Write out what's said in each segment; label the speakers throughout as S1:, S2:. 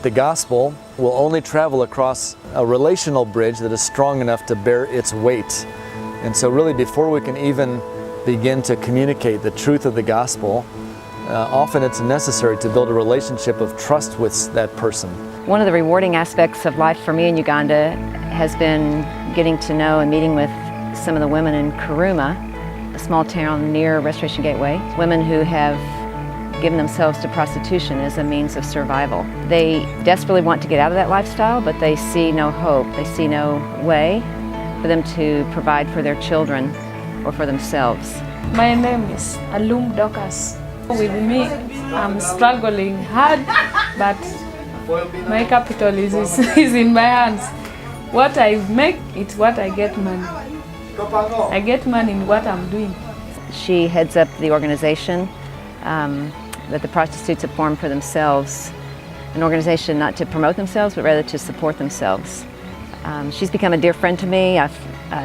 S1: The gospel will only travel across a relational bridge that is strong enough to bear its weight. And so really before we can even begin to communicate the truth of the gospel, often it's necessary to build a relationship of trust with that person.
S2: One of the rewarding aspects of life for me in Uganda has been getting to know and meeting with some of the women in Karuma, a small town near Restoration Gateway, women who have given themselves to prostitution as a means of survival. They desperately want to get out of that lifestyle, but they see no hope. They see no way for them to provide for their children or for themselves.
S3: My name is Alum Dokas. With me, I'm struggling hard, but my capital is in my hands. What I make, it's what I get money. I get money in what I'm doing.
S2: She heads up the organization that the prostitutes have formed for themselves, an organization not to promote themselves, but rather to support themselves. She's become a dear friend to me.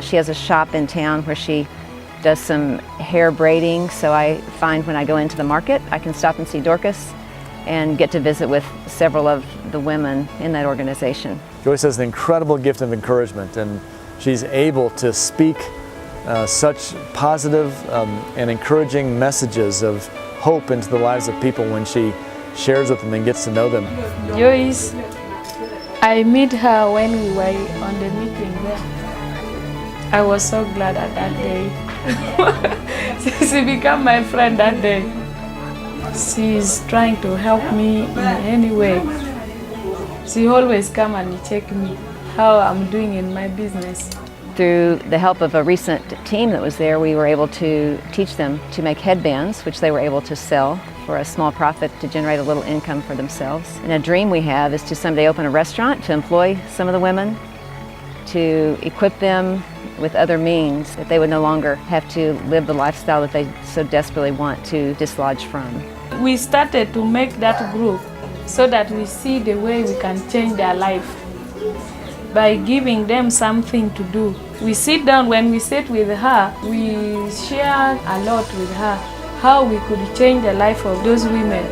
S2: She has a shop in town where she does some hair braiding, so I find when I go into the market, I can stop and see Dorcas and get to visit with several of the women in that organization.
S1: Joyce has an incredible gift of encouragement, and she's able to speak such positive and encouraging messages of hope into the lives of people when she shares with them and gets to know them.
S3: Joyce, I met her when we were on the meeting there. I was so glad at that day. She became my friend that day. She's trying to help me in any way. She always come and check me how I'm doing in my business.
S2: Through the help of a recent team that was there, we were able to teach them to make headbands, which they were able to sell for a small profit to generate a little income for themselves. And a dream we have is to someday open a restaurant to employ some of the women, to equip them with other means that they would no longer have to live the lifestyle that they so desperately want to dislodge from.
S3: We started to make that group so that we see the way we can change their life by giving them something to do. We sit down, when we sit with her, we share a lot with her, how we could change the life of those women.